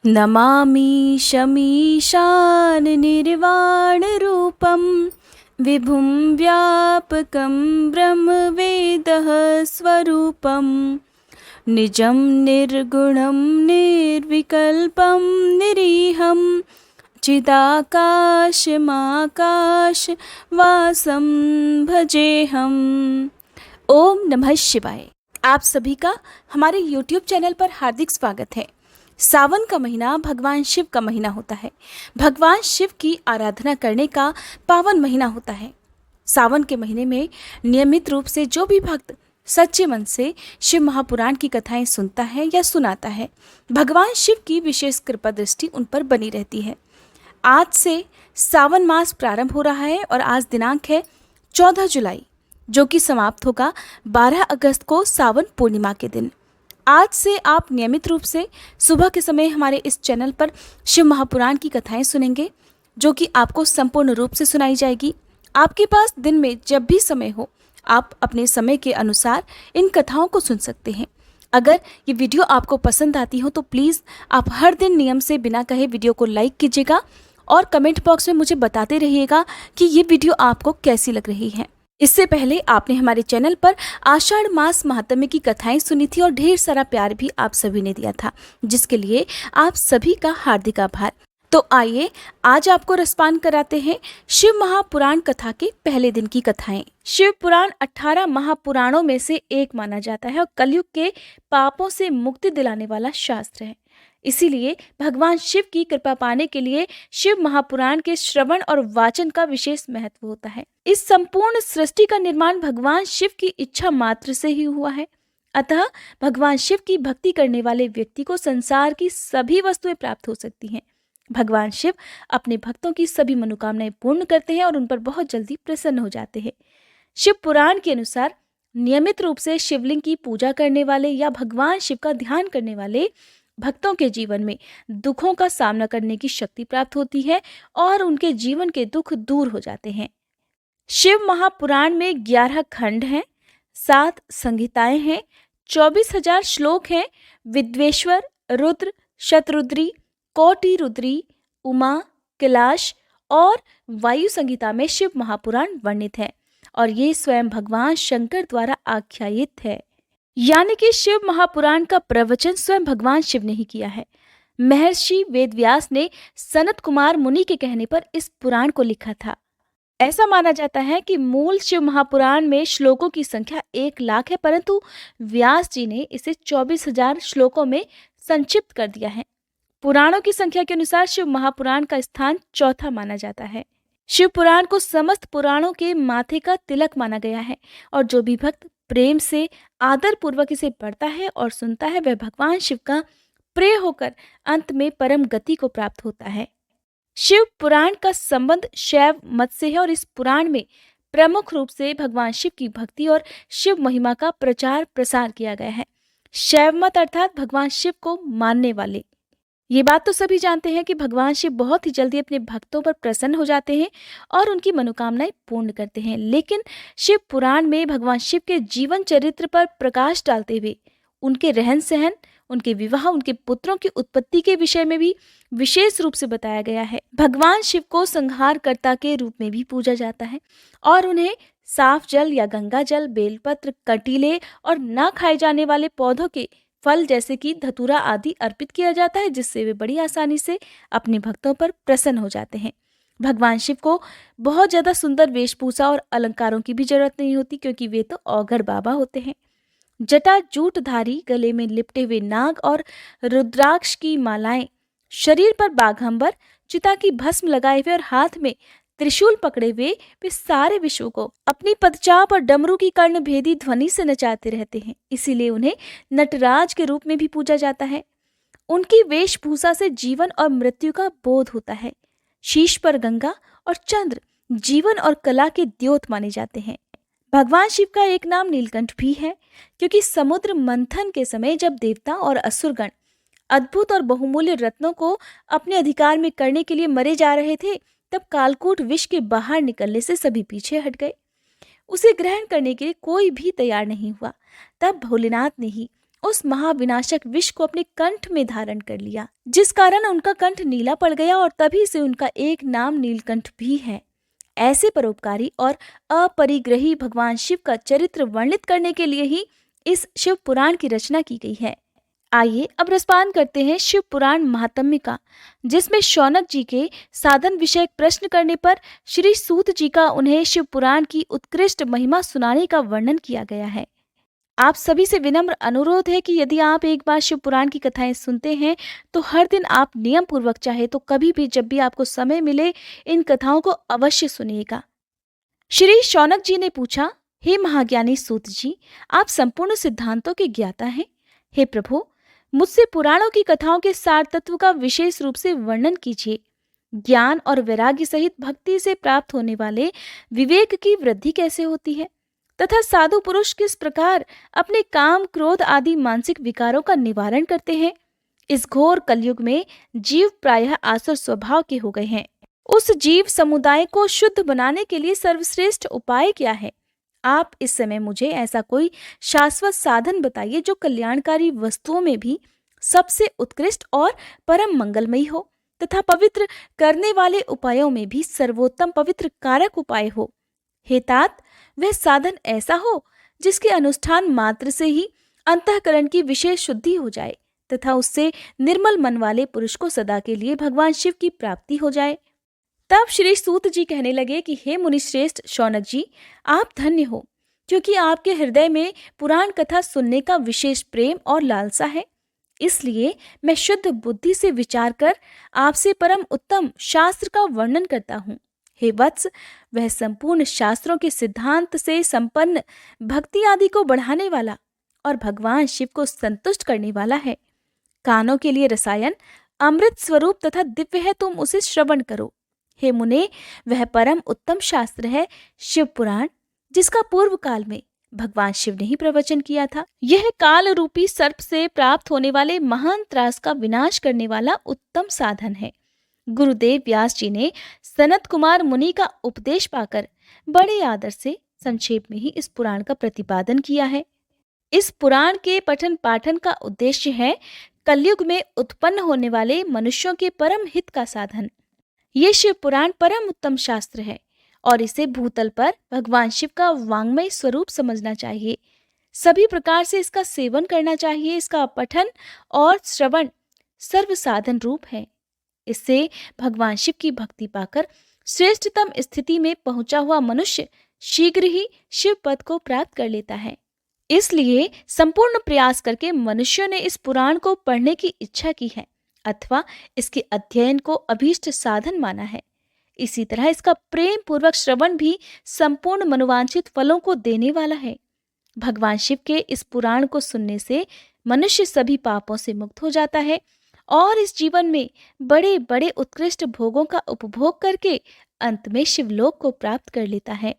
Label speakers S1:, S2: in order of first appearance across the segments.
S1: नमामि शमीशान निर्वाणरूपं विभुं व्यापकं ब्रह्मवेदः स्वरूपं निजं निर्गुणं निर्विकल्पं निरीहं चिदाकाशमाकाशवासं भजेहम्। ओम नमः शिवाय। आप सभी का हमारे YouTube चैनल पर हार्दिक स्वागत है। सावन का महीना भगवान शिव का महीना होता है। भगवान शिव की आराधना करने का पावन महीना होता है। सावन के महीने में नियमित रूप से जो भी भक्त सच्चे मन से शिव महापुराण की कथाएं सुनता है या सुनाता है, भगवान शिव की विशेष कृपा दृष्टि उन पर बनी रहती है। आज से सावन मास प्रारंभ हो रहा है और आज दिनांक है 14 जुलाई, जो कि समाप्त होगा 12 अगस्त को सावन पूर्णिमा के दिन। आज से आप नियमित रूप से सुबह के समय हमारे इस चैनल पर शिव महापुराण की कथाएं सुनेंगे, जो कि आपको संपूर्ण रूप से सुनाई जाएगी। आपके पास दिन में जब भी समय हो, आप अपने समय के अनुसार इन कथाओं को सुन सकते हैं। अगर ये वीडियो आपको पसंद आती हो तो प्लीज़ आप हर दिन नियम से बिना कहे वीडियो को लाइक कीजिएगा और कमेंट बॉक्स में मुझे बताते रहिएगा कि ये वीडियो आपको कैसी लग रही है। इससे पहले आपने हमारे चैनल पर आषाढ़ मास महात्म्य की कथाएं सुनी थी और ढेर सारा प्यार भी आप सभी ने दिया था, जिसके लिए आप सभी का हार्दिक आभार। तो आइए आज आपको रसपान कराते हैं शिव महापुराण कथा के पहले दिन की कथाएं। शिव पुराण 18 महापुराणों में से एक माना जाता है और कलयुग के पापों से मुक्ति दिलाने वाला शास्त्र है। इसीलिए भगवान शिव की कृपा पाने के लिए शिव महापुराण के श्रवण और वाचन का विशेष महत्व होता है। इस संपूर्ण सृष्टि का निर्माण भगवान शिव की इच्छा मात्र से ही हुआ है। अतः भगवान शिव की भक्ति करने वाले व्यक्ति को संसार की सभी वस्तुएं प्राप्त हो सकती हैं। भगवान शिव अपने भक्तों की सभी मनोकामनाएं पूर्ण करते हैं और उन पर बहुत जल्दी प्रसन्न हो जाते हैं। शिव पुराण के अनुसार नियमित रूप से शिवलिंग की पूजा करने वाले या भगवान शिव का ध्यान करने वाले भक्तों के जीवन में दुखों का सामना करने की शक्ति प्राप्त होती है और उनके जीवन के दुख दूर हो जाते हैं। शिव महापुराण में 11 खंड हैं, 7 संहिताएं हैं, 24,000 श्लोक हैं। विद्वेश्वर, रुद्र, शतरुद्री, कोटि रुद्री, उमा, कैलाश और वायु संहिता में शिव महापुराण वर्णित है और ये स्वयं भगवान शंकर द्वारा आख्यायित है। यानी कि शिव महापुराण का प्रवचन स्वयं भगवान शिव ने ही किया है। महर्षि वेदव्यास ने सनत कुमार मुनि के कहने पर इस पुराण को लिखा था। ऐसा माना जाता है कि मूल शिव महापुराण में श्लोकों की संख्या 1 लाख है, परंतु व्यास जी ने इसे 24,000 श्लोकों में संक्षिप्त कर दिया है। पुराणों की संख्या के अनुसार शिव महापुराण का स्थान चौथा माना जाता है। शिव पुराण को समस्त पुराणों के माथे का तिलक माना गया है और जो भी भक्त प्रेम से आदर पूर्वक इसे पढ़ता है और सुनता है, वह भगवान शिव का प्रिय होकर अंत में परम गति को प्राप्त होता है। शिव पुराण का संबंध शैव मत से है और इस पुराण में प्रमुख रूप से भगवान शिव की भक्ति और शिव महिमा का प्रचार प्रसार किया गया है। शैव मत अर्थात भगवान शिव को मानने वाले। ये बात तो सभी जानते हैं कि भगवान शिव बहुत ही जल्दी अपने भक्तों पर प्रसन्न हो जाते हैं और उनकी मनोकामनाएं पूर्ण करते हैं। लेकिन शिव पुराण में भगवान शिव के जीवन चरित्र पर प्रकाश डालते हुए उनके रहन सहन, उनके विवाह, उनके पुत्रों की उत्पत्ति के विषय में भी विशेष रूप से बताया गया है। भगवान शिव को संहारकर्ता के रूप में भी पूजा जाता है और उन्हें साफ जल या गंगा जल, बेलपत्र, कटीले और न खाए जाने वाले पौधों के फल जैसे कि धतूरा आदि अर्पित किया जाता है, जिससे वे बड़ी आसानी से अपने भक्तों पर प्रसन्न हो जाते हैं। भगवान शिव को बहुत ज़्यादा सुंदर वेशभूषा और अलंकारों की भी जरूरत नहीं होती, क्योंकि वे तो औघड़ बाबा होते हैं। जटा जूटधारी, गले में लिपटे हुए नाग और रुद्राक्ष की मालाएं, शरीर पर बाघंबर, चिता की भस्म लगाए हुए और हाथ में त्रिशूल पकड़े हुए वे सारे विश्व को अपनी पदचाप और डमरू की कर्णभेदी ध्वनि से नचाते रहते हैं। इसीलिए उन्हें नटराज के रूप में भी पूजा जाता है। उनकी वेशभूषा से जीवन और मृत्यु का बोध होता है। शीश पर गंगा और चंद्र जीवन और कला के द्योत माने जाते हैं। भगवान शिव का एक नाम नीलकंठ भी है, क्योंकि समुद्र मंथन के समय जब देवता और असुरगण अद्भुत और बहुमूल्य रत्नों को अपने अधिकार में करने के लिए मरे जा रहे थे, तब कालकूट विष के बाहर निकलने से सभी पीछे हट गए। उसे ग्रहण करने के लिए कोई भी तैयार नहीं हुआ। तब भोलेनाथ ने ही उस महाविनाशक विष को अपने कंठ में धारण कर लिया, जिस कारण उनका कंठ नीला पड़ गया और तभी से उनका एक नाम नीलकंठ भी है। ऐसे परोपकारी और अपरिग्रही भगवान शिव का चरित्र वर्णित करने के लिए ही इस शिव पुराण की रचना की गई है। आइए अब रसपान करते हैं शिव पुराण महात्म्य का, जिसमें शौनक जी के साधन विषयक प्रश्न करने पर श्री सूत जी का उन्हें शिव पुराण की उत्कृष्ट महिमा सुनाने का वर्णन किया गया है। आप सभी से विनम्र अनुरोध है कि यदि आप एक बार शिव पुराण की कथाएं सुनते हैं तो हर दिन आप नियम पूर्वक चाहे तो कभी भी जब भी आपको समय मिले इन कथाओं को अवश्य सुनिएगा। श्री शौनक जी ने पूछा, हे महाज्ञानी सूत जी, आप संपूर्ण सिद्धांतों के ज्ञाता हैं। हे प्रभु, मुझसे पुराणों की कथाओं के सार तत्व का विशेष रूप से वर्णन कीजिए। ज्ञान और वैराग्य सहित भक्ति से प्राप्त होने वाले विवेक की वृद्धि कैसे होती है तथा साधु पुरुष किस प्रकार अपने काम, क्रोध आदि मानसिक विकारों का निवारण करते हैं। इस घोर कलयुग में जीव प्रायः आसुर स्वभाव के हो गए हैं। उस जीव समुदाय को शुद्ध बनाने के लिए सर्वश्रेष्ठ उपाय क्या है? आप इस समय मुझे ऐसा कोई शाश्वत साधन बताइए जो कल्याणकारी वस्तुओं में भी सबसे उत्कृष्ट और परम मंगलमयी हो तथा पवित्र करने वाले उपायों में भी सर्वोत्तम पवित्र कारक उपाय हो। हे तात, वह साधन ऐसा हो जिसके अनुष्ठान मात्र से ही अंतःकरण की विशेष शुद्धि हो जाए तथा उससे निर्मल मन वाले पुरुष को सदा के लिए भगवान शिव की प्राप्ति हो जाए। तब श्री सूत जी कहने लगे कि हे मुनिश्रेष्ठ शौनक जी, आप धन्य हो, क्योंकि आपके हृदय में पुराण कथा सुनने का विशेष प्रेम और लालसा है। इसलिए मैं शुद्ध बुद्धि से विचार कर आपसे परम उत्तम शास्त्र का वर्णन करता हूँ। हे वत्स, वह संपूर्ण शास्त्रों के सिद्धांत से संपन्न भक्ति आदि को बढ़ाने वाला और भगवान शिव को संतुष्ट करने वाला है। कानों के लिए रसायन अमृत स्वरूप तथा दिव्य है, तुम उसे श्रवण करो। हे मुने, वह परम उत्तम शास्त्र है शिव पुराण, जिसका पूर्व काल में भगवान शिव ने ही प्रवचन किया था। यह काल रूपी सर्प से प्राप्त होने वाले महान त्रास का विनाश करने वाला उत्तम साधन है। गुरुदेव व्यास जी ने सनत कुमार मुनि का उपदेश पाकर बड़े आदर से संक्षेप में ही इस पुराण का प्रतिपादन किया है। इस पुराण के पठन पाठन का उद्देश्य है कलयुग में उत्पन्न होने वाले मनुष्यों के परम हित का साधन। ये शिव पुराण परम उत्तम शास्त्र है और इसे भूतल पर भगवान शिव का वांग्मय स्वरूप समझना चाहिए। सभी प्रकार से इसका सेवन करना चाहिए। इसका पठन और श्रवण सर्व साधन रूप है। इससे भगवान शिव की भक्ति पाकर श्रेष्ठतम स्थिति में पहुंचा हुआ मनुष्य शीघ्र ही शिव पद को प्राप्त कर लेता है। इसलिए संपूर्ण प्रयास करके मनुष्यों ने इस पुराण को पढ़ने की इच्छा की है अथवा इसके अध्ययन को अभीष्ट साधन माना है। इसी तरह इसका प्रेम पूर्वक श्रवण भी संपूर्ण मनोवांछित फलों को देने वाला है। भगवान शिव के इस पुराण को सुनने से मनुष्य सभी पापों से मुक्त हो जाता है और इस जीवन में बड़े बड़े उत्कृष्ट भोगों का उपभोग करके अंत में शिवलोक को प्राप्त कर लेता है।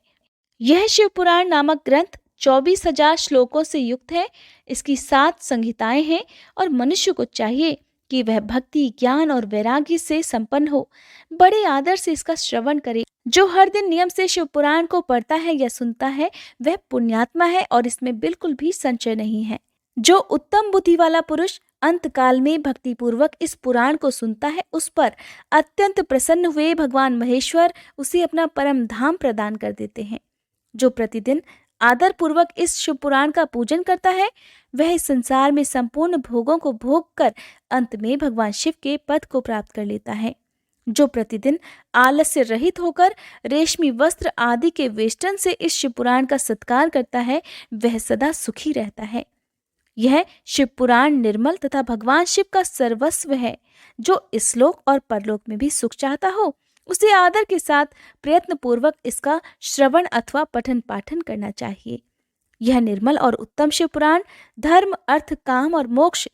S1: यह शिव पुराण नामक ग्रंथ 24,000 श्लोकों से युक्त है। इसकी 7 संहिताएं हैं और मनुष्य को चाहिए कि वह भक्ति, ज्ञान और वैराग्य से संपन्न हो, बड़े आदर से इसका श्रवण करे। जो हर दिन नियम से शिव पुराण को पढ़ता है या सुनता है वह पुण्यात्मा है और इसमें बिल्कुल भी संशय नहीं है। जो उत्तम बुद्धि वाला पुरुष अंत काल में भक्ति पूर्वक इस पुराण को सुनता है उस पर अत्यंत प्रसन्न हुए भगवान महेश्वर उसे अपना परम धाम प्रदान कर देते हैं। जो प्रतिदिन आदर पूर्वक इस शिव पुराण का पूजन करता है वह इस संसार में संपूर्ण भोगों को भोग कर अंत में भगवान शिव के पद को प्राप्त कर लेता है। जो प्रतिदिन आलस्य रहित होकर रेशमी वस्त्र आदि के वेष्टन से इस शिव पुराण का सत्कार करता है वह सदा सुखी रहता है। यह शिव पुराण निर्मल तथा भगवान शिव का सर्वस्व है। जो इस लोक और परलोक में भी सुख चाहता हो उसे आदर के साथ प्रयत्न पूर्वक इसका श्रवण अथवा पठन पाठन करना चाहिए। यह निर्मल और उत्तम शिव पुराण धर्म, अर्थ, काम और मोक्ष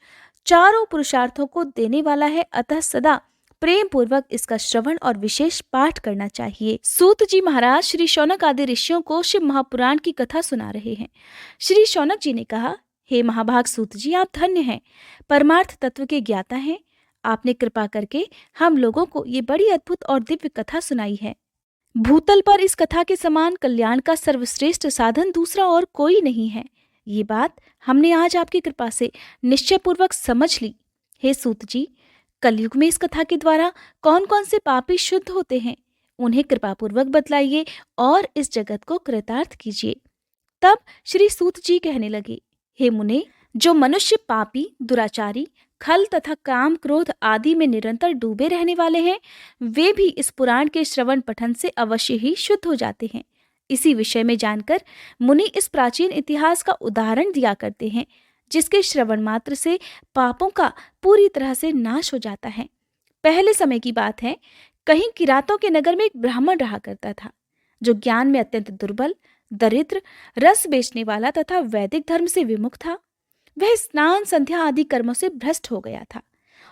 S1: चारों पुरुषार्थों को देने वाला है, अतः सदा प्रेम पूर्वक इसका श्रवण और विशेष पाठ करना चाहिए। सूत जी महाराज श्री शौनक आदि ऋषियों को शिव महापुराण की कथा सुना रहे हैं। श्री शौनक जी ने कहा, हे महाभाग सूत जी, आप धन्य हैं, परमार्थ तत्व के ज्ञाता हैं। आपने कृपा करके हम लोगों को ये बड़ी अद्भुत और दिव्य कथा सुनाई है। भूतल पर इस कथा के समान कल्याण का सर्वश्रेष्ठ साधन दूसरा और कोई नहीं है। ये बात हमने आज आपकी कृपा से निश्चय पूर्वक समझ ली। हे सूत जी, कलयुग में इस कथा के द्वारा कौन कौन से पापी शुद्ध होते हैं, उन्हें कृपापूर्वक बतलाइए और इस जगत को कृतार्थ कीजिए। तब श्री सूत जी कहने लगे, हे मुने, जो मनुष्य पापी, दुराचारी, खल तथा काम क्रोध आदि में निरंतर डूबे रहने वाले हैं, वे भी इस पुराण के श्रवण पठन से अवश्य ही शुद्ध हो जाते हैं। इसी विषय में जानकर मुनि इस प्राचीन इतिहास का उदाहरण दिया करते हैं, जिसके श्रवण मात्र से पापों का पूरी तरह से नाश हो जाता है। पहले समय की बात है, कहीं किरातों के नगर में एक ब्राह्मण रहा करता था, जो ज्ञान में अत्यंत दुर्बल, दरिद्र, रस बेचने वाला तथा वैदिक धर्म से विमुख था। वह स्नान संध्या आदि कर्मों से भ्रष्ट हो गया था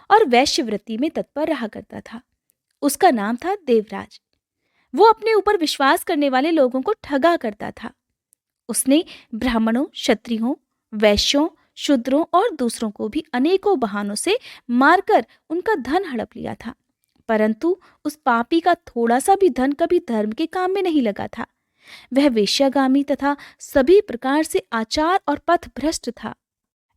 S1: और वैश्यवृत्ति में तत्पर रहा करता था। उसका नाम था देवराज। वो अपने ऊपर विश्वास करने वाले लोगों को ठगा करता था। उसने ब्राह्मणों, क्षत्रियों, वैश्यों, शूद्रों और दूसरों को भी अनेकों बहानों से मारकर उनका धन हड़प लिया था, परंतु उस पापी का थोड़ा सा भी धन कभी धर्म के काम में नहीं लगा था। वह वेश्यागामी तथा सभी प्रकार से आचार और पथ भ्रष्ट था।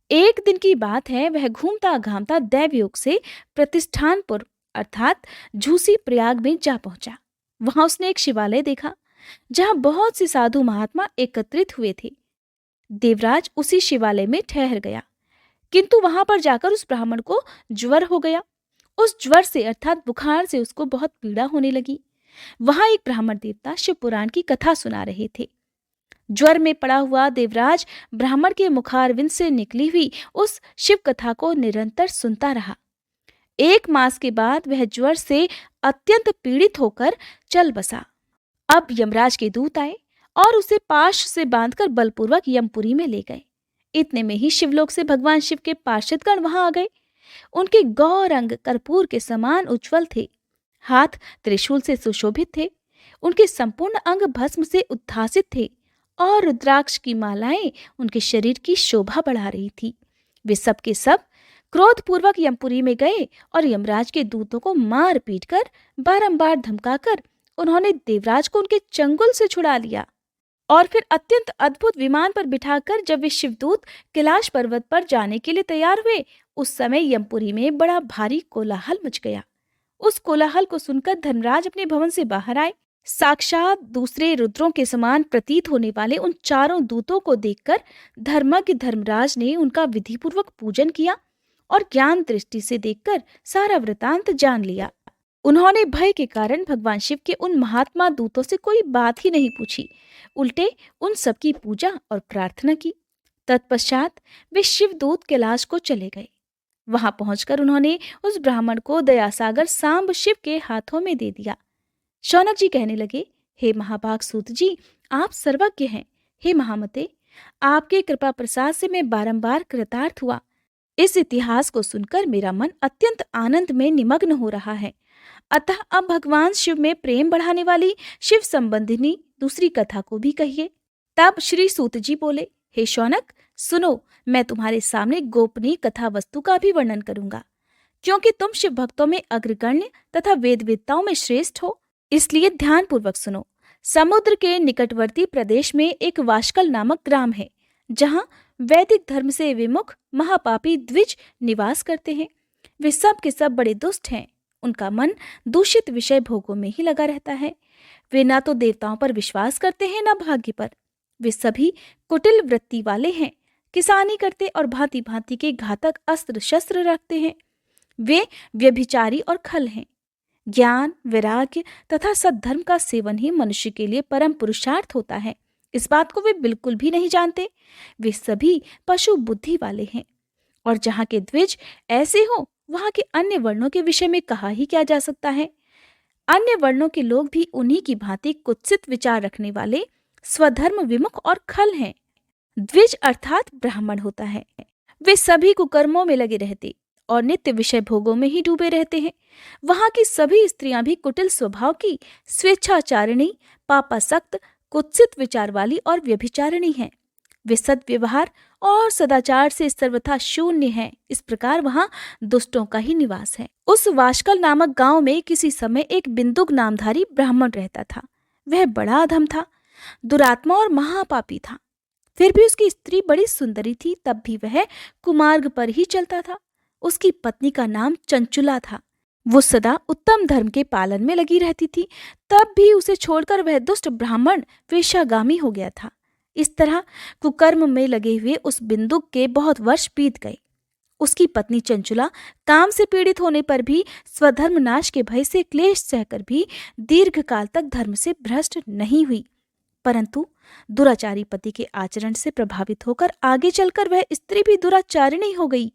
S1: एक दिन की बात है, वह घूमता घामता दैवयोग से प्रतिष्ठानपुर अर्थात झूसी प्रयाग में जा पहुंचा। वहां उसने एक शिवालय देखा, जहां बहुत से साधु महात्मा एकत्रित हुए थे। देवराज उसी शिवालय में ठहर गया, किंतु वहां पर जाकर उस ब्राह्मण को ज्वर हो गया। उस ज्वर से अर्थात बुखार से उसको बहुत पीड़ा होने लगी। वहां एक ब्राह्मण देवता शिव पुराण की कथा सुना रहे थे। ज्वर में पड़ा हुआ देवराज ब्राह्मण के मुखारविंद से निकली हुई उस शिव कथा को निरंतर सुनता रहा। 1 मास के बाद वह ज्वर से अत्यंत पीड़ित होकर चल बसा। अब यमराज के दूत आए और उसे पाश से बांधकर बलपूर्वक यमपुरी में ले गए। इतने में ही शिवलोक से भगवान शिव के पार्षदगण वहां आ गए। उनके गौर अंग कर्पूर के समान उज्ज्वल थे, हाथ त्रिशूल से सुशोभित थे, उनके संपूर्ण अंग भस्म से उद्भासित थे और रुद्राक्ष की मालाएं उनके शरीर की शोभा बढ़ा रही थी। वे सब के सब क्रोधपूर्वक यमपुरी में गए और यमराज के दूतों को मार पीट कर बारंबार धमकाकर उन्होंने देवराज को उनके चंगुल से छुड़ा लिया और फिर अत्यंत अद्भुत विमान पर बिठाकर जब वे शिवदूत कैलाश पर्वत पर जाने के लिए तैयार हुए, उस समय यमपुरी में बड़ा भारी कोलाहल मच गया। उस कोलाहल को सुनकर धर्मराज अपने भवन से बाहर आए। साक्षात दूसरे रुद्रों के समान प्रतीत होने वाले उन चारों दूतों को देखकर धर्मज्ञ धर्मराज ने उनका विधिपूर्वक पूजन किया और ज्ञान दृष्टि से देखकर सारा वृतांत जान लिया। उन्होंने भय के कारण भगवान शिव के उन महात्मा दूतों से कोई बात ही नहीं पूछी, उल्टे उन सबकी पूजा और प्रार्थना की। तत्पश्चात वे शिवदूत कैलाश को चले गए। वहां पहुंचकर उन्होंने उस ब्राह्मण को दयासागर सांब शिव के हाथों में दे दिया। शौनक जी कहने लगे, हे महाभाग सूत जी, आप सर्वज्ञ हैं। हे महामते, आपके कृपा प्रसाद से मैं बारंबार कृतार्थ हुआ। इस इतिहास को सुनकर मेरा मन अत्यंत आनंद में निमग्न हो रहा है। अतः अब भगवान शिव में प्रेम बढ़ाने वाली शिव संबंधिनी दूसरी कथा को भी कहिए। तब श्री सूत जी बोले, हे शौनक, सुनो, मैं तुम्हारे सामने गोपनीय कथा वस्तु का भी वर्णन करूंगा, क्योंकि तुम शिव भक्तों में अग्रगण्य तथा वेदवेत्ताओं में श्रेष्ठ हो, इसलिए ध्यान पूर्वक सुनो। समुद्र के निकटवर्ती प्रदेश में एक वाशकल नामक ग्राम है, जहाँ वैदिक धर्म से विमुख महापापी द्विज निवास करते हैं। वे सब के सब बड़े दुष्ट हैं। उनका मन दूषित विषय भोगों में ही लगा रहता है। वे ना तो देवताओं पर विश्वास करते हैं, ना भाग्य पर। वे सभी कुटिल वृत्ति वाले हैं, किसानी करते और भांति भांति के घातक अस्त्र शस्त्र रखते हैं। वे व्यभिचारी और खल हैं। ज्ञान, वैराग्य तथा सद्धर्म का सेवन ही मनुष्य के लिए परम पुरुषार्थ होता है, इस बात को वे बिल्कुल भी नहीं जानते। वे सभी पशु बुद्धि वाले हैं, और जहाँ के द्विज ऐसे हो, वहाँ के अन्य वर्णों के विषय में कहा ही क्या जा सकता है। अन्य वर्णों के लोग भी उन्हीं की भांति कुत्सित विचार रखने वाले, स्वधर्म विमुख और खल हैं। द्विज अर्थात ब्राह्मण होता है। वे सभी कुकर्मों में लगे रहते और नित्य विषय भोगों में ही डूबे रहते हैं। वहां की सभी स्त्रियां भी कुटिल स्वभाव की, स्वेच्छाचारिणी, पापासक्त, कुत्सित विचार वाली और व्यभिचारिणी हैं। वे सद्व्यवहार और सदाचार से सर्वथा शून्य हैं। इस प्रकार वहां दुष्टों का ही निवास है। उस वाशकल नामक गांव में किसी समय एक बिंदुक नामधारी ब्राह्मण रहता था। वह बड़ा अधम था, दुरात्मा और महापापी था। फिर भी उसकी स्त्री बड़ी सुंदरी थी, तब भी वह कुमार्ग पर ही चलता था। उसकी पत्नी का नाम चंचुला था। वो सदा उत्तम धर्म के पालन में लगी रहती थी, तब भी उसे छोड़कर वह दुष्ट ब्राह्मण वेश्यागामी हो गया था। इस तरह कुकर्म में लगे हुए उस बिंदुक के बहुत वर्ष बीत गए। उसकी पत्नी चंचुला काम से पीड़ित होने पर भी स्वधर्म नाश के भय से क्लेश सहकर भी दीर्घ काल तक धर्म से भ्रष्ट नहीं हुई, परंतु दुराचारी पति के आचरण से प्रभावित होकर आगे चलकर वह स्त्री भी दुराचारिणी हो गई।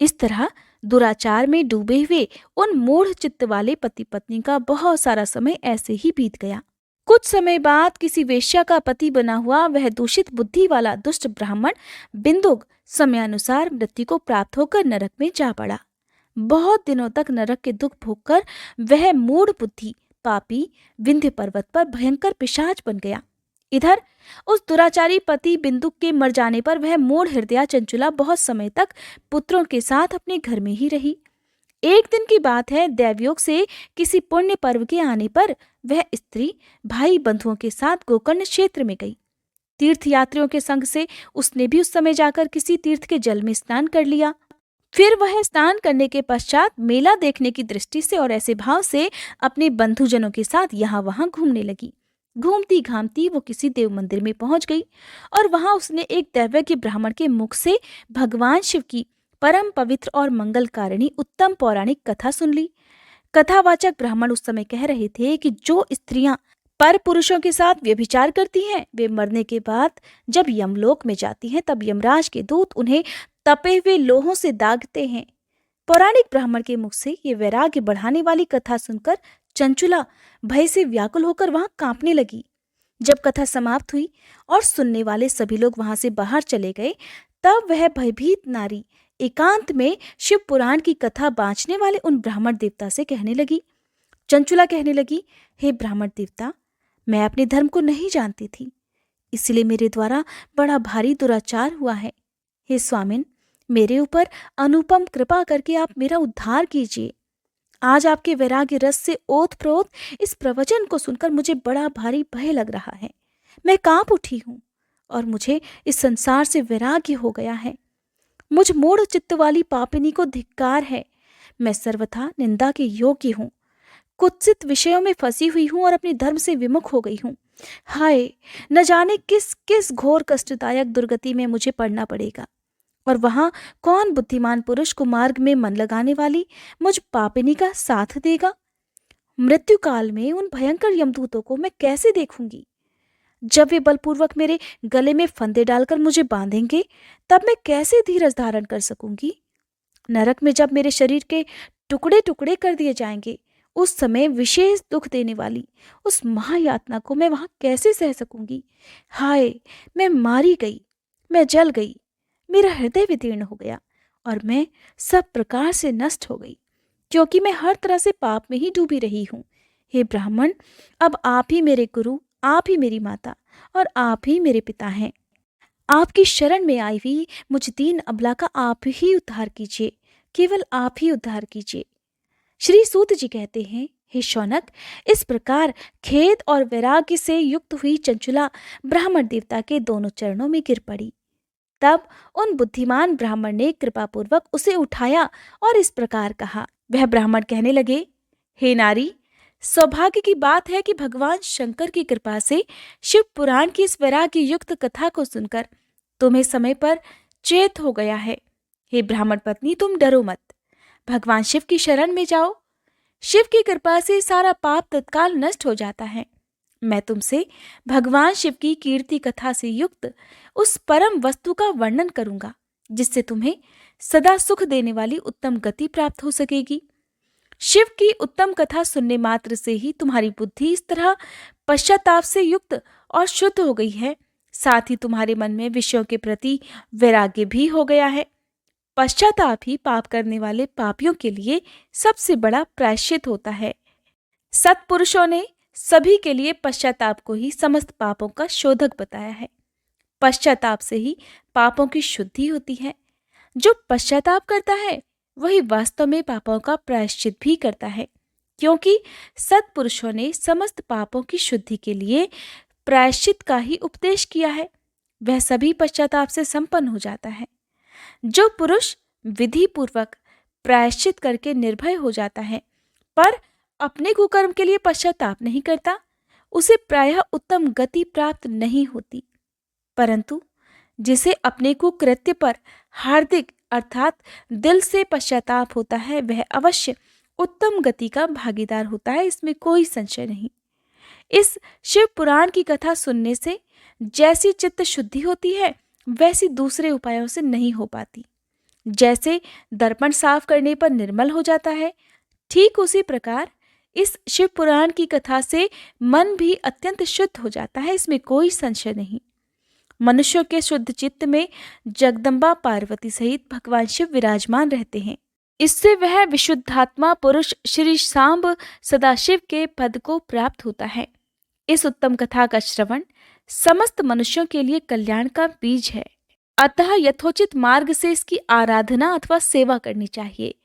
S1: इस तरह दुराचार में डूबे हुए उन मूढ़ चित्त वाले पति पत्नी का बहुत सारा समय ऐसे ही बीत गया। कुछ समय बाद किसी वेश्या का पति बना हुआ वह दूषित बुद्धि वाला दुष्ट ब्राह्मण बिंदुक समयानुसार मृत्यु को प्राप्त होकर नरक में जा पड़ा। बहुत दिनों तक नरक के दुख भोगकर वह मूढ़ बुद्धि पापी विंध्य पर्वत पर भयंकर पिशाच बन गया। इधर उस दुराचारी पति बिंदुक के मर जाने पर वह मूढ़ हृदया चंचुला बहुत समय तक पुत्रों के साथ अपने घर में ही रही। एक दिन की बात है, दैवयोग से किसी पुण्य पर्व के आने पर वह स्त्री भाई बंधुओं के साथ गोकर्ण क्षेत्र में गई। तीर्थ यात्रियों के संग से उसने भी उस समय जाकर किसी तीर्थ के जल में स्नान कर लिया। फिर वह स्नान करने के पश्चात मेला देखने की दृष्टि से और ऐसे भाव से अपने बंधुजनों के साथ यहाँ वहां घूमने लगी। घूमती घामती वो किसी देव मंदिर में पहुंच गई और वहां उसने एक दैवज्ञ ब्राह्मण के मुख से भगवान शिव की परम पवित्र और मंगलकारिणी उत्तम पौराणिक कथा सुन ली। कथावाचक ब्राह्मण उस समय कह रहे थे कि जो स्त्रियां पर पुरुषों के साथ व्यभिचार करती हैं, वे मरने के बाद जब यमलोक में जाती हैं, तब यमराज के दूत उन्हें तपे हुए लोहों से दागते हैं। पौराणिक ब्राह्मण के मुख से ये वैराग्य बढ़ाने वाली कथा सुनकर चंचुला भय से व्याकुल होकर वहां कांपने लगी। जब कथा समाप्त हुई और सुनने वाले सभी लोग वहां से बाहर चले गए, तब वह भयभीत नारी एकांत में शिव पुराण की कथा बांचने वाले उन ब्राह्मण देवता से कहने लगी। चंचुला कहने लगी, हे ब्राह्मण देवता, मैं अपने धर्म को नहीं जानती थी, इसलिए मेरे द्वारा बड़ा भारी दुराचार हुआ है। हे स्वामिन, मेरे ऊपर अनुपम कृपा करके आप मेरा उद्धार कीजिए। आज आपके वैराग्य रस से ओतप्रोत इस प्रवचन को सुनकर मुझे बड़ा भारी भय लग रहा है। मैं कांप उठी हूँ और मुझे इस संसार से वैराग्य हो गया है। मुझ मूढ़ चित्त वाली पापिनी को धिक्कार है। मैं सर्वथा निंदा के योग्य हूँ, कुत्सित विषयों में फंसी हुई हूँ और अपने धर्म से विमुख हो गई हूँ। हाय, न जाने किस किस घोर कष्टदायक दुर्गति में मुझे पड़ना पड़ेगा, और वहां कौन बुद्धिमान पुरुष को मार्ग में मन लगाने वाली मुझ पापिनी का साथ देगा। मृत्यु काल में उन भयंकर यमदूतों को मैं कैसे देखूंगी। जब वे बलपूर्वक मेरे गले में फंदे डालकर मुझे बांधेंगे, तब मैं कैसे धीरज धारण कर सकूंगी। नरक में जब मेरे शरीर के टुकड़े टुकड़े कर दिए जाएंगे, उस समय विशेष दुख देने वाली उस महायातना को मैं वहां कैसे सह सकूंगी। हाय, मैं मारी गई, मैं जल गई, मेरा हृदय विदीर्ण हो गया और मैं सब प्रकार से नष्ट हो गई, क्योंकि मैं हर तरह से पाप में ही डूबी रही हूँ। हे ब्राह्मण, अब आप ही मेरे गुरु, आप ही मेरी माता और आप ही मेरे पिता हैं। आपकी शरण में आई हुई मुझ दीन अबला का आप ही उद्धार कीजिए, केवल आप ही उद्धार कीजिए। श्री सूत जी कहते हैं, हे शौनक, इस प्रकार खेद और वैराग्य से युक्त हुई चंचुला ब्राह्मण देवता के दोनों चरणों में गिर पड़ी। तब उन बुद्धिमान ब्राह्मण ने कृपापूर्वक उसे उठाया और इस प्रकार कहा। वह ब्राह्मण कहने लगे, हे नारी, सौभाग्य की बात है कि भगवान शंकर की कृपा से शिव पुराण की इस वैराग्य युक्त कथा को सुनकर तुम्हें समय पर चेत हो गया है। हे ब्राह्मण पत्नी, तुम डरो मत, भगवान शिव की शरण में जाओ। शिव की कृपा से सारा पाप तत्काल नष्ट हो जाता है। मैं तुमसे भगवान शिव की कीर्ति कथा से युक्त उस परम वस्तु का वर्णन करूंगा, जिससे तुम्हें सदा सुख देने वाली उत्तम गति प्राप्त हो सकेगी। शिव की उत्तम कथा सुनने मात्र से ही तुम्हारी बुद्धि इस तरह पश्चाताप से युक्त और शुद्ध हो गई है, साथ ही तुम्हारे मन में विषयों के प्रति वैराग्य भी हो गया है। पश्चाताप ही पाप करने वाले पापियों के लिए सबसे बड़ा प्रायश्चित होता है। सत्पुरुषों ने सभी के लिए पश्चाताप को ही समस्त पापों का शोधक बताया है। पश्चाताप से ही पापों की शुद्धि होती है। जो पश्चाताप करता है वही वास्तव में पापों का प्रायश्चित भी करता है, क्योंकि सत्पुरुषों ने समस्त पापों की शुद्धि के लिए प्रायश्चित का ही उपदेश किया है। वह सभी पश्चाताप से संपन्न हो जाता है। जो पुरुष विधि पूर्वक प्रायश्चित करके निर्भय हो जाता है पर अपने कुकर्म के लिए पश्चाताप नहीं करता, उसे प्रायः उत्तम गति प्राप्त नहीं होती। परंतु जिसे अपने कुकृत्य पर हार्दिक अर्थात दिल से पश्चाताप होता है, वह अवश्य उत्तम गति का भागीदार होता है, इसमें कोई संशय नहीं। इस शिव पुराण की कथा सुनने से जैसी चित्त शुद्धि होती है, वैसी दूसरे उपायों से नहीं हो पाती। जैसे दर्पण साफ करने पर निर्मल हो जाता है, ठीक उसी प्रकार इस शिव पुराण की कथा से मन भी अत्यंत शुद्ध हो जाता है, इसमें कोई संशय नहीं। मनुष्यों के शुद्ध चित्त में जगदम्बा पार्वती सहित भगवान शिव विराजमान रहते हैं। इससे वह विशुद्धात्मा पुरुष श्री सांब सदाशिव के पद को प्राप्त होता है। इस उत्तम कथा का श्रवण समस्त मनुष्यों के लिए कल्याण का बीज है, अतः यथोचित मार्ग से इसकी आराधना अथवा सेवा करनी चाहिए।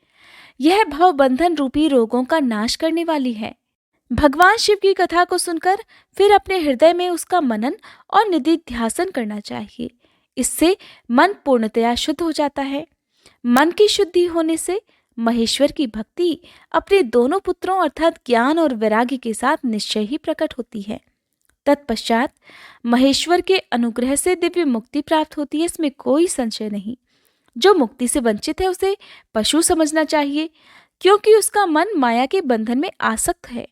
S1: यह भव बंधन रूपी रोगों का नाश करने वाली है। भगवान शिव की कथा को सुनकर फिर अपने हृदय में उसका मनन और निधिध्यासन करना चाहिए। इससे मन पूर्णतया शुद्ध हो जाता है। मन की शुद्धि होने से महेश्वर की भक्ति अपने दोनों पुत्रों अर्थात ज्ञान और वैराग्य के साथ निश्चय ही प्रकट होती है। तत्पश्चात महेश्वर के अनुग्रह से दिव्य मुक्ति प्राप्त होती है, इसमें कोई संशय नहीं। जो मुक्ति से वंचित है उसे पशु समझना चाहिए, क्योंकि उसका मन माया के बंधन में आसक्त है।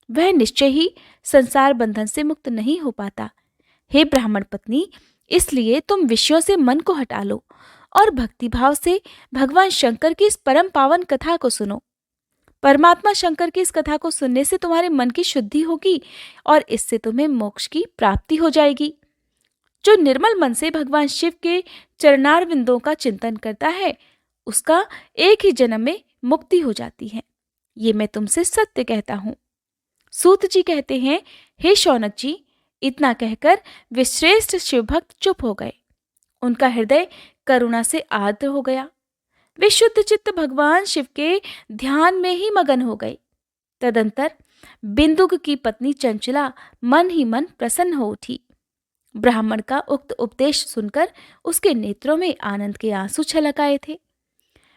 S1: वह निश्चय ही संसार बंधन से मुक्त नहीं हो पाता। हे ब्राह्मण पत्नी, इसलिए तुम विषयों से मन को हटा लो और भक्ति भाव से भगवान शंकर की इस परम पावन कथा को सुनो। परमात्मा शंकर की इस कथा को सुनने से तुम्हारे मन की शुद्धि होगी और इससे तुम्हें मोक्ष की प्राप्ति हो जाएगी। जो निर्मल मन से भगवान शिव के चरणारविंदों का चिंतन करता है, उसका एक ही जन्म में मुक्ति हो जाती है। ये मैं तुमसे सत्य कहता हूँ। सूत जी कहते हैं, हे शौनक जी, इतना कहकर वे श्रेष्ठ शिव भक्त चुप हो गए। उनका हृदय करुणा से आर्द्र हो गया। वे शुद्ध चित्त भगवान शिव के ध्यान में ही मगन हो गए। तदंतर बिंदुक की पत्नी चंचला मन ही मन प्रसन्न हो उठी। ब्राह्मण का उक्त उपदेश सुनकर उसके नेत्रों में आनंद के आंसू छलक आए थे।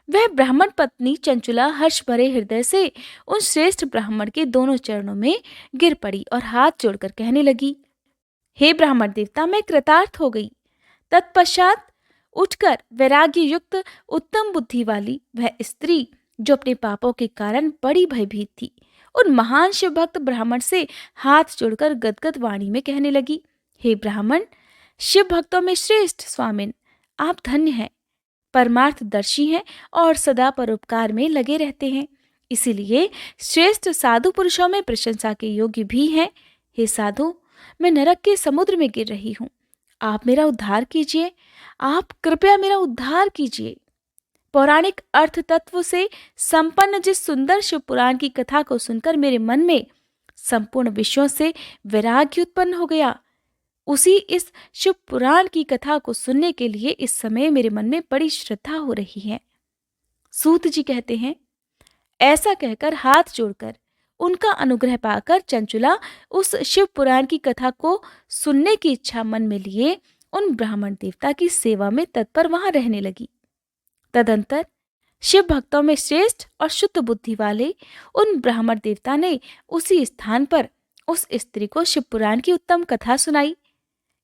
S1: वह ब्राह्मण पत्नी चंचला हर्ष भरे हृदय से उन श्रेष्ठ ब्राह्मण के दोनों चरणों में गिर पड़ी और हाथ जोड़कर कहने लगी, हे ब्राह्मण देवता, मैं कृतार्थ हो गई। तत्पश्चात उठकर वैराग्य युक्त उत्तम बुद्धि वाली वह स्त्री, जो अपने पापों के कारण बड़ी भयभीत थी, उन महान शिव भक्त ब्राह्मण से हाथ जोड़कर गदगद वाणी में कहने लगी, हे ब्राह्मण, शिव भक्तों में श्रेष्ठ स्वामिन, आप धन्य हैं, परमार्थदर्शी हैं और सदा परोपकार में लगे रहते हैं, इसीलिए श्रेष्ठ साधु पुरुषों में प्रशंसा के योग्य भी हैं। हे साधु, मैं नरक के समुद्र में गिर रही हूँ, आप मेरा उद्धार कीजिए, आप कृपया मेरा उद्धार कीजिए। पौराणिक अर्थ तत्व से संपन्न जिस सुंदर शिव पुराण की कथा को सुनकर मेरे मन में संपूर्ण विषयों से वैराग्य उत्पन्न हो गया, उसी इस शिव पुराण की कथा को सुनने के लिए इस समय मेरे मन में बड़ी श्रद्धा हो रही है। सूत जी कहते हैं, ऐसा कहकर हाथ जोड़कर उनका अनुग्रह पाकर चंचुला उस शिव पुराण की कथा को सुनने की इच्छा मन में लिए उन ब्राह्मण देवता की सेवा में तत्पर वहां रहने लगी। तदंतर शिव भक्तों में श्रेष्ठ और शुद्ध बुद्धि वाले उन ब्राह्मण देवता ने उसी स्थान पर उस स्त्री को शिव पुराण की उत्तम कथा सुनाई।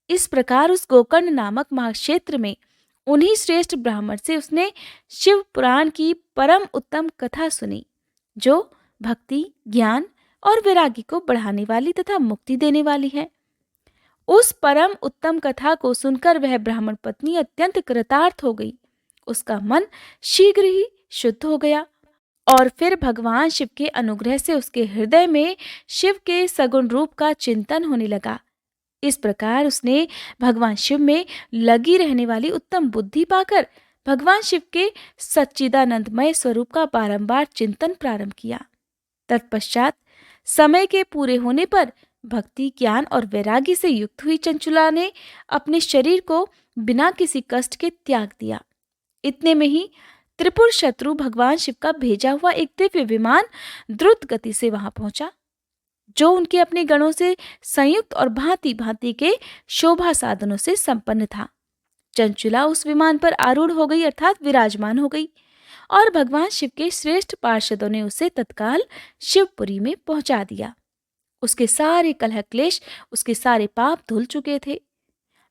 S1: इस प्रकार उस गोकर्ण नामक महाक्षेत्र में उन्हीं श्रेष्ठ ब्राह्मण से उसने शिव पुराण की परम उत्तम कथा सुनी, जो भक्ति, ज्ञान और वैराग्य को बढ़ाने वाली तथा मुक्ति देने वाली है। उस परम उत्तम कथा को सुनकर वह ब्राह्मण पत्नी अत्यंत कृतार्थ हो गई। उसका मन शीघ्र ही शुद्ध हो गया और फिर भगवान शिव के अनुग्रह से उसके हृदय में शिव के सगुण रूप का चिंतन होने लगा। इस प्रकार उसने भगवान शिव में लगी रहने वाली उत्तम बुद्धि पाकर भगवान शिव के सच्चिदानंदमय स्वरूप का बारंबार चिंतन प्रारंभ किया। तत्पश्चात समय के पूरे होने पर भक्ति, ज्ञान और वैराग्य से युक्त हुई चंचुला ने अपने शरीर को बिना किसी कष्ट के त्याग दिया। इतने में ही त्रिपुर शत्रु भगवान शिव का भेजा हुआ एक दिव्य विमान द्रुत गति से वहां पहुंचा। जो उनके अपने गणों से संयुक्त और भांति भांति के शोभा साधनों से संपन्न था। चंचुला उस विमान पर आरूढ़ हो गई, अर्थात विराजमान हो गई, और भगवान शिव के श्रेष्ठ पार्षदों ने उसे तत्काल शिवपुरी में पहुंचा दिया। उसके सारे कलह क्लेश, उसके सारे पाप धुल चुके थे।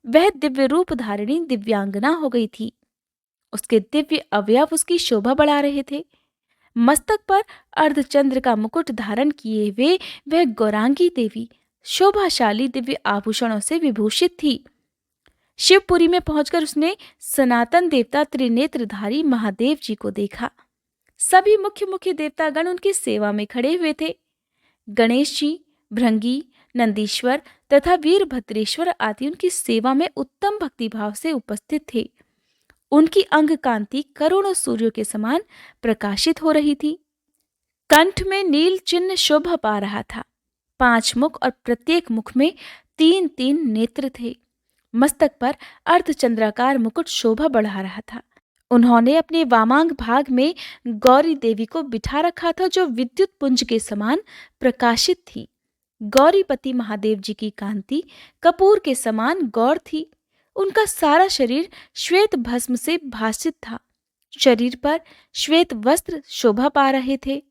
S1: वह दिव्य रूप धारिणी दिव्यांगना हो गई थी। उसके दिव्य अवयव उसकी शोभा बढ़ा रहे थे। मस्तक पर अर्धचंद्र का मुकुट धारण किए हुए वह गौरांगी देवी शोभाशाली दिव्य आभूषणों से विभूषित थी। शिवपुरी में पहुंचकर उसने सनातन देवता त्रिनेत्रधारी महादेव जी को देखा। सभी मुख्य मुख्य देवतागण उनकी सेवा में खड़े हुए थे। गणेश जी, भृंगी, नंदीश्वर तथा वीरभद्रेश्वर आदि उनकी सेवा में उत्तम भक्तिभाव से उपस्थित थे। उनकी अंग कांति करोड़ों सूर्यों के समान प्रकाशित हो रही थी। कंठ में नील चिन्ह शोभा पा रहा था। 5 मुख और प्रत्येक मुख में 3-3 नेत्र थे। मस्तक पर अर्धचंद्राकार मुकुट शोभा बढ़ा रहा था। उन्होंने अपने वामांग भाग में गौरी देवी को बिठा रखा था, जो विद्युत पुंज के समान प्रकाशित थी। गौरीपति महादेव जी की कांति कपूर के समान गौर थी। उनका सारा शरीर श्वेत भस्म से भासित था। शरीर पर श्वेत वस्त्र शोभा पा रहे थे।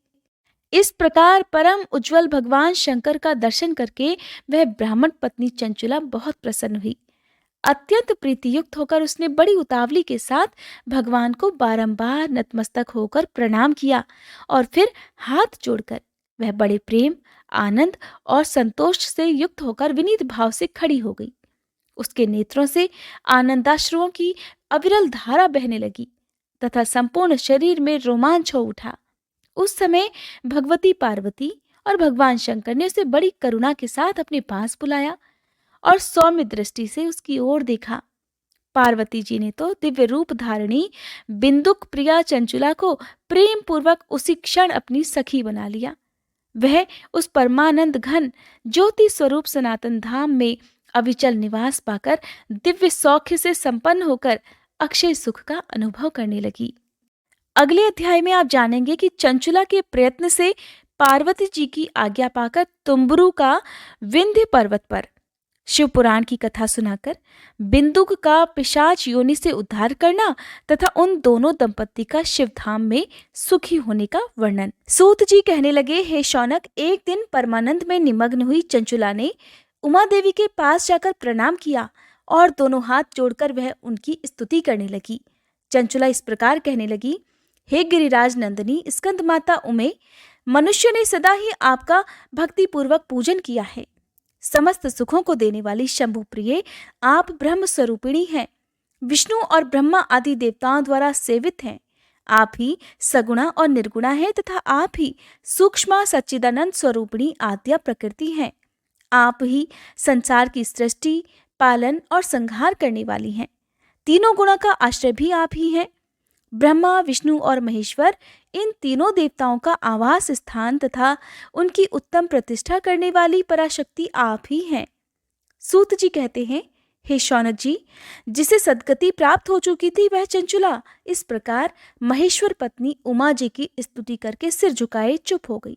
S1: इस प्रकार परम उज्जवल भगवान शंकर का दर्शन करके वह ब्राह्मण पत्नी चंचुला बहुत प्रसन्न हुई। अत्यंत प्रीतियुक्त होकर उसने बड़ी उतावली के साथ भगवान को बारंबार नतमस्तक होकर प्रणाम किया और फिर हाथ जोड़कर वह बड़े प्रेम, आनंद और संतोष से युक्त होकर विनीत भाव से खड़ी हो गई। उसके नेत्रों से आनंदाश्रुओं की अविरल धारा बहने लगी तथा संपूर्ण शरीर में रोमांच हो उठा। उस समय भगवती पार्वती और भगवान शंकर ने उसे बड़ी करुणा के साथ अपने पास बुलाया और सौम्य दृष्टि से उसकी ओर देखा। पार्वती जी ने तो दिव्य रूप धारिणी बिंदुक प्रिया चंचुला को प्रेम पूर्वक उसी क्षण अपनी सखी बना लिया। वह उस परमानंद घन ज्योति स्वरूप सनातन धाम में अविचल निवास पाकर दिव्य सौख्य से संपन्न होकर अक्षय सुख का अनुभव करने लगी। अगले अध्याय में आप जानेंगे कि चंचुला के प्रयत्न से पार्वती जी की आज्ञा पाकर तुम्बुरु का विंध्य पर्वत पर शिव पुराण की कथा सुनाकर बिंदुक का पिशाच योनि से उद्धार करना तथा उन दोनों दंपत्ति का शिवधाम में सुखी होने का वर्णन। सूत जी कहने लगे, हे शौनक, एक दिन परमानंद में निमग्न हुई चंचुला ने उमा देवी के पास जाकर प्रणाम किया और दोनों हाथ जोड़कर वह उनकी स्तुति करने लगी। चंचुला इस प्रकार कहने लगी, हे गिरिराज नंदिनी स्कंद माता उमे, मनुष्य ने सदा ही आपका भक्तिपूर्वक पूजन किया है। समस्त सुखों को देने वाली शंभु प्रिय आप ब्रह्म स्वरूपिणी हैं। विष्णु और ब्रह्मा आदि देवताओं द्वारा सेवित हैं। आप ही सगुणा और निर्गुणा हैं तथा आप ही सूक्ष्म सच्चिदानंद स्वरूपिणी आद्या प्रकृति हैं। आप ही संसार की सृष्टि, पालन और संहार करने वाली हैं। तीनों गुणों का आश्रय भी आप ही हैं। ब्रह्मा, विष्णु और महेश्वर इन तीनों देवताओं का आवास स्थान तथा उनकी उत्तम प्रतिष्ठा करने वाली पराशक्ति आप ही हैं। सूत जी कहते हैं, हे शौनक जी, जिसे सद्गति प्राप्त हो चुकी थी वह चंचुला इस प्रकार महेश्वर पत्नी उमा जी की स्तुति करके सिर झुकाए चुप हो गई।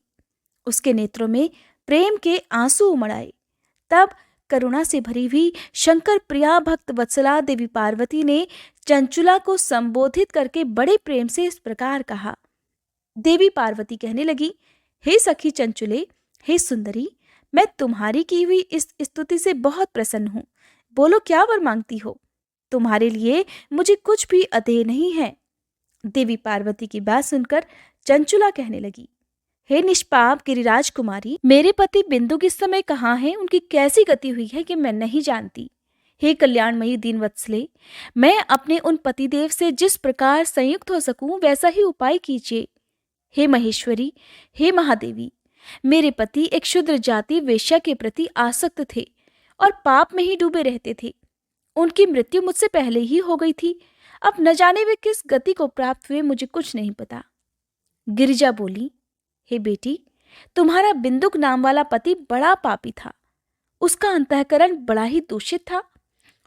S1: उसके नेत्रों में प्रेम के आंसू उमड़ आए। तब करुणा से भरी हुई शंकर प्रिया भक्त वत्सला देवी पार्वती ने चंचुला को संबोधित करके बड़े प्रेम से इस प्रकार कहा। देवी पार्वती कहने लगी, हे सखी चंचुले, हे सुंदरी, मैं तुम्हारी की हुई इस स्तुति से बहुत प्रसन्न हूँ। बोलो, क्या वर मांगती हो? तुम्हारे लिए मुझे कुछ भी अदेय नहीं है। देवी पार्वती की बात सुनकर चंचुला कहने लगी, हे निष्पाप गिरिराज कुमारी, मेरे पति बिंदु इस समय कहाँ हैं? उनकी कैसी गति हुई है कि मैं नहीं जानती। हे कल्याणमयी दीनवत्सले, मैं अपने उन पतिदेव से जिस प्रकार संयुक्त हो सकूं वैसा ही उपाय कीजिए। हे महेश्वरी, हे महादेवी, मेरे पति एक क्षुद्र जाति वेश्या के प्रति आसक्त थे और पाप में ही डूबे रहते थे। उनकी मृत्यु मुझसे पहले ही हो गई थी। अब न जाने वे किस गति को प्राप्त हुए, मुझे कुछ नहीं पता। गिरिजा बोली, हे बेटी, तुम्हारा बिंदुक नाम वाला पति बड़ा पापी था। उसका अंतःकरण बड़ा ही दूषित था।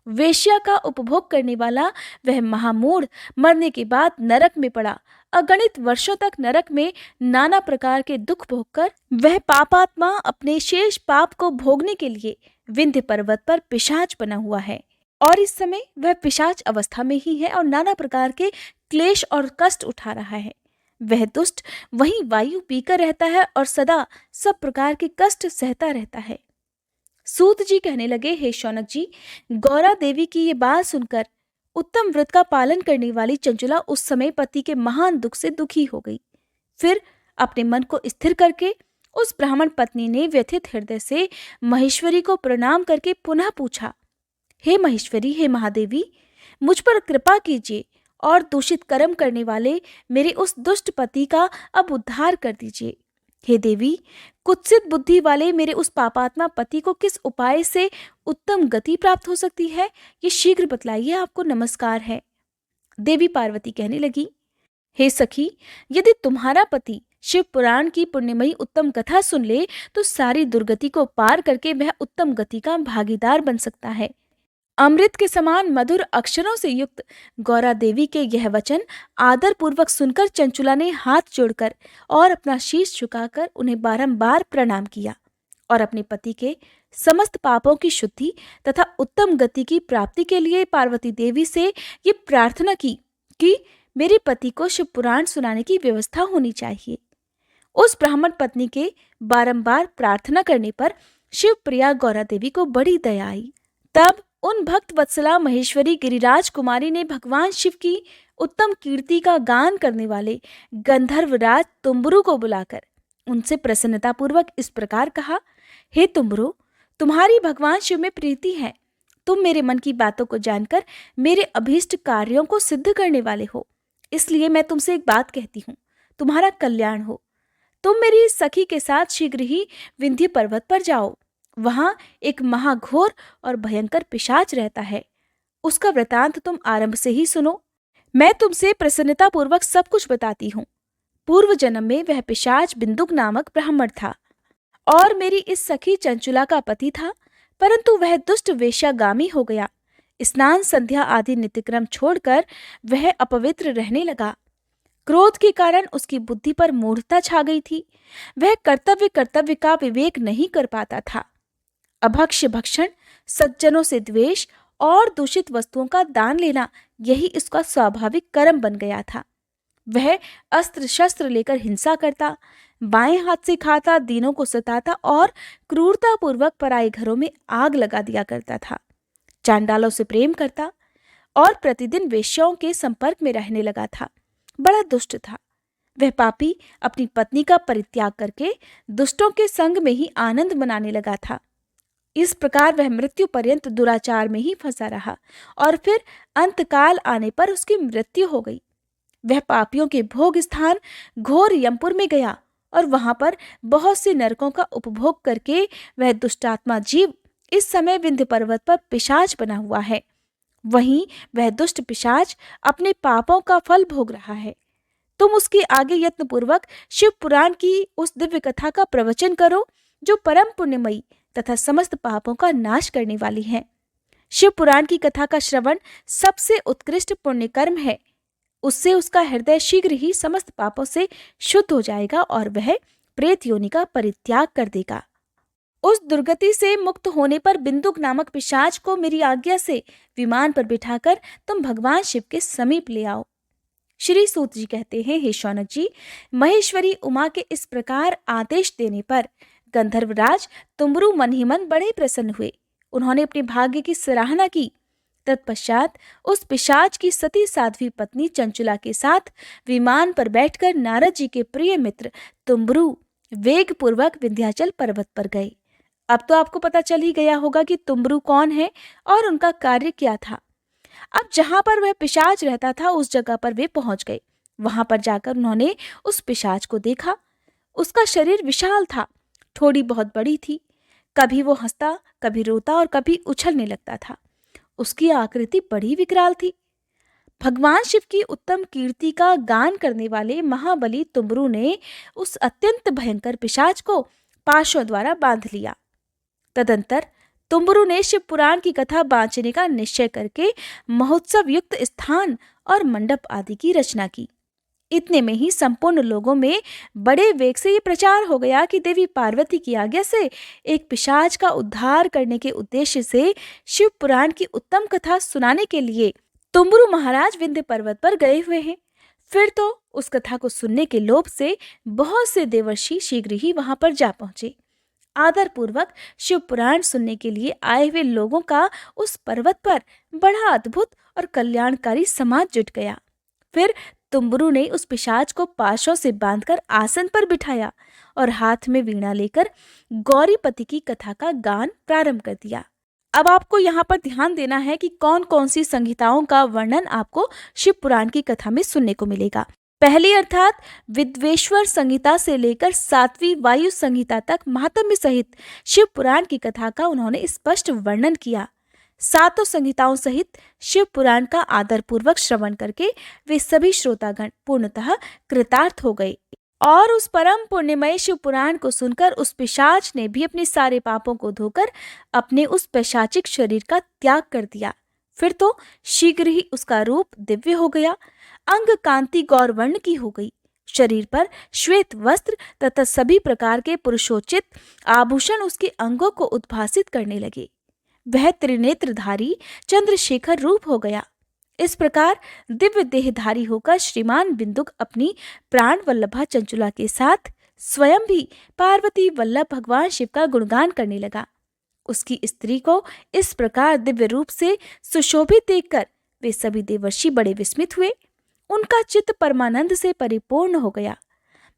S1: वेश्या का उपभोग करने वाला वह महामूढ़ मरने के बाद नरक में पड़ा अगणित वर्षों तक नरक में नाना प्रकार के दुख भोगकर वह पापात्मा अपने शेष पाप को भोगने के लिए विंध्य पर्वत पर पिशाच बना हुआ है। और इस समय वह पिशाच अवस्था में ही है और नाना प्रकार के क्लेश और कष्ट उठा रहा है। वह दुष्ट वहीं वायु पीकर रहता है और सदा सब प्रकार के कष्ट सहता रहता है। सूत जी कहने लगे, हे शौनक जी, गौरा देवी की ये बात सुनकर उत्तम व्रत का पालन करने वाली चंचुला उस समय पति के महान दुख से दुखी हो गई। फिर अपने मन को स्थिर करके उस ब्राह्मण पत्नी ने व्यथित हृदय से महेश्वरी को प्रणाम करके पुनः पूछा, हे महेश्वरी, हे महादेवी, मुझ पर कृपा कीजिए और दूषित कर्म करने वाले मेरे उस दुष्ट पति का अब उद्धार कर दीजिए। हे देवी, कुत्सित बुद्धि वाले मेरे उस पापात्मा पति को किस उपाय से उत्तम गति प्राप्त हो सकती है, ये शीघ्र बतलाइए, आपको नमस्कार है। देवी पार्वती कहने लगी, हे सखी, यदि तुम्हारा पति शिव पुराण की पुण्यमयी उत्तम कथा सुन ले तो सारी दुर्गति को पार करके वह उत्तम गति का भागीदार बन सकता है। अमृत के समान मधुर अक्षरों से युक्त गौरा देवी के यह वचन आदर पूर्वक सुनकर चंचुला ने हाथ जोड़कर और अपना शीश झुकाकर उन्हें बारंबार प्रणाम किया और अपने पति के समस्त पापों की शुद्धि तथा उत्तम गति की प्राप्ति के लिए पार्वती देवी से ये प्रार्थना की कि मेरे पति को शिव पुराण सुनाने की व्यवस्था होनी चाहिए। उस ब्राह्मण पत्नी के बारंबार प्रार्थना करने पर शिव प्रिया गौरा देवी को बड़ी दया आई। तब उन भक्त वत्सला महेश्वरी गिरिराज कुमारी ने भगवान शिव की उत्तम कीर्ति का गान करने वाले गंधर्वराज तुम्बरु को बुलाकर उनसे प्रसन्नतापूर्वक इस प्रकार कहा, हे तुम्बरु, तुम्हारी भगवान शिव में प्रीति है। तुम मेरे मन की बातों को जानकर मेरे अभीष्ट कार्यों को सिद्ध करने वाले हो। इसलिए मैं तुमसे एक बात कहती हूँ, तुम्हारा कल्याण हो। तुम मेरी सखी के साथ शीघ्र ही विंध्य पर्वत पर जाओ। वहां एक महाघोर और भयंकर पिशाच रहता है। उसका वृतांत तुम आरंभ से ही सुनो। मैं तुमसे प्रसन्नता पूर्वक सब कुछ बताती हूँ। पूर्व जन्म में वह पिशाच बिंदुक नामक ब्राह्मण था और मेरी इस सखी चंचुला का पति था, परंतु वह दुष्ट वेश्यागामी हो गया। स्नान संध्या आदि नित्यक्रम छोड़कर वह अपवित्र रहने लगा। क्रोध के कारण उसकी बुद्धि पर मूढ़ता छा गई थी। वह कर्तव्य का विवेक नहीं कर पाता था। अभक्ष्य भक्षण, सज्जनों से द्वेष और दूषित वस्तुओं का दान लेना, यही इसका स्वाभाविक कर्म बन गया था। वह अस्त्र शस्त्र लेकर हिंसा करता, बाएं हाथ से खाता, दीनों को सताता और क्रूरता पूर्वक पराये घरों में आग लगा दिया करता था। चांडालों से प्रेम करता और प्रतिदिन वेश्याओं के संपर्क में रहने लगा था। बड़ा दुष्ट था। वह पापी अपनी पत्नी का परित्याग करके दुष्टों के संग में ही आनंद मनाने लगा था। इस प्रकार वह मृत्यु पर्यंत दुराचार में ही फंसा रहा और फिर अंतकाल आने पर उसकी मृत्यु हो गई। वह पापियों के भोग स्थान घोर यमपुर में गया और वहां पर बहुत से नरकों का उपभोग करके वह दुष्टात्मा जीव इस समय विंध्य पर्वत पर पिशाच बना हुआ है। वहीं वह दुष्ट पिशाच अपने पापों का फल भोग रहा है। तुम उसके आगे यत्नपूर्वक शिव पुराण की उस दिव्य कथा का प्रवचन करो जो परम पुण्यमयी तथा समस्त पापों का नाश करने वाली है। शिव पुराण की कथा का श्रवण सबसे उत्कृष्ट पुण्य कर्म है। उससे उसका हृदय शीघ्र ही समस्त पापों से शुद्ध हो जाएगा और वह प्रेत योनि का परित्याग कर देगा। उस दुर्गति से मुक्त होने पर बिंदुक नामक पिशाच को मेरी आज्ञा से विमान पर बिठाकर तुम भगवान शिव के समीप ले आओ। श्री सूत जी कहते हैं, हे शौनक जी, महेश्वरी उमा के इस प्रकार आदेश देने पर गंधर्वराज तुम्बरु मन ही मन बड़े प्रसन्न हुए। उन्होंने अपने भाग्य की सराहना की। तत्पश्चात उस पिशाच की सती साध्वी पत्नी चंचुला के साथ विमान पर बैठकर नारद जी के प्रिय मित्र तुम्बरु वेग पूर्वक विंध्याचल पर्वत पर गए। अब तो आपको पता चल ही गया होगा कि तुम्बरु कौन है और उनका कार्य क्या था। अब जहां पर वह पिशाच रहता था उस जगह पर वे पहुंच गए। वहां पर जाकर उन्होंने उस पिशाच को देखा। उसका शरीर विशाल था, ठोड़ी बहुत बड़ी थी। कभी वो हंसता, कभी रोता और कभी उछलने लगता था। उसकी आकृति बड़ी विकराल थी। भगवान शिव की उत्तम कीर्ति का गान करने वाले महाबली तुम्बरु ने उस अत्यंत भयंकर पिशाच को पाशों द्वारा बांध लिया। तदंतर तुम्बरु ने शिव पुराण की कथा बांचने का निश्चय करके महोत्सव युक्त स्थान और मंडप आदि की रचना की। इतने में ही संपूर्ण लोगों में बड़े वेग से ये प्रचार हो गया कि देवी पार्वती की आज्ञा से एक पिशाच का उद्धार करने के उद्देश्य से शिव पुराण की उत्तम कथा सुनाने के लिए तुम्बुरु महाराज विंध्य पर्वत पर गए हुए हैं। फिर तो उस कथा को सुनने के लोभ से बहुत से देवर्षि शीघ्र ही वहां पर जा पहुंचे। आदर पूर्वक शिव पुराण सुनने के लिए आए हुए लोगों का उस पर्वत पर बड़ा अद्भुत और कल्याणकारी समाज जुट गया। फिर तुम्बुरु ने उस पिशाच को पाशों से बांधकर आसन पर बिठाया और हाथ में वीणा लेकर गौरीपति की कथा का गान प्रारंभ कर दिया। अब आपको यहाँ पर ध्यान देना है कि कौन कौन सी संहिताओं का वर्णन आपको शिव पुराण की कथा में सुनने को मिलेगा। पहली अर्थात विद्वेश्वर संहिता से लेकर 7वीं वायु संहिता तक महात्म्य सहित शिव पुराण की कथा का उन्होंने स्पष्ट वर्णन किया। 7 संहिताओं सहित शिव पुराण का आदरपूर्वक श्रवण करके वे सभी श्रोतागण पूर्णतः कृतार्थ हो गए और उस परम पुण्यमय शिव पुराण को सुनकर उस पिशाच ने भी अपने सारे पापों को धोकर अपने उस पैशाचिक शरीर का त्याग कर दिया। फिर तो शीघ्र ही उसका रूप दिव्य हो गया, अंग कांति गौरवर्ण की हो गई, शरीर पर श्वेत वस्त्र तथा सभी प्रकार के पुरुषोचित आभूषण उसके अंगों को उद्भासित करने लगे। वह त्रिनेत्रधारी चंद्रशेखर रूप हो गया। इस प्रकार दिव्य देहधारी होकर श्रीमान बिंदुक अपनी प्राण वल्लभा चंचुला के साथ स्वयं भी पार्वती वल्लभ भगवान शिव का गुणगान करने लगा। उसकी स्त्री को इस प्रकार दिव्य रूप से सुशोभित देखकर वे सभी देवर्षि बड़े विस्मित हुए। उनका चित्त परमानंद से परिपूर्ण हो गया।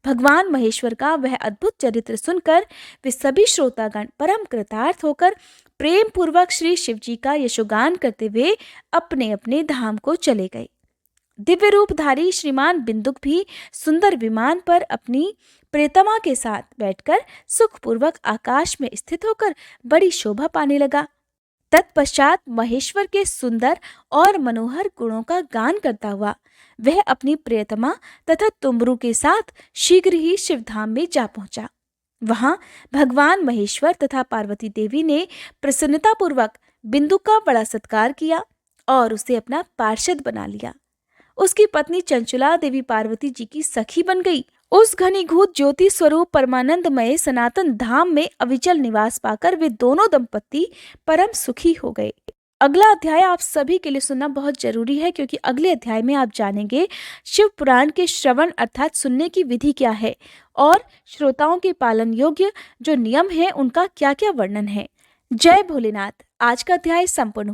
S1: भगवान महेश्वर का वह अद्भुत चरित्र सुनकर वे सभी श्रोतागण परम कृतार्थ होकर प्रेम पूर्वक श्री शिव जी का यशोगान करते हुए अपने अपने धाम को चले गए। दिव्य रूपधारी श्रीमान बिंदुक भी सुंदर विमान पर अपनी प्रियतमा के साथ बैठकर सुखपूर्वक आकाश में स्थित होकर बड़ी शोभा पाने लगा। तत्पश्चात महेश्वर के सुंदर और मनोहर गुणों का गान करता हुआ वह अपनी प्रियतमा तथा तुम्बुरु के साथ शीघ्र ही शिवधाम में जा पहुंचा। वहां भगवान महेश्वर तथा पार्वती देवी ने प्रसन्नतापूर्वक बिंदु का बड़ा सत्कार किया और उसे अपना पार्षद बना लिया। उसकी पत्नी चंचुला देवी पार्वती जी की सखी बन गई। उस घनीभूत ज्योति स्वरूप परमानंदमय सनातन धाम में अविचल निवास पाकर वे दोनों दंपत्ति परम सुखी हो गए। अगला अध्याय आप सभी के लिए सुनना बहुत जरूरी है, क्योंकि अगले अध्याय में आप जानेंगे शिव पुराण के श्रवण अर्थात सुनने की विधि क्या है और श्रोताओं के पालन योग्य जो नियम है उनका क्या क्या वर्णन है। जय भोलेनाथ। आज का अध्याय संपूर्ण हुआ।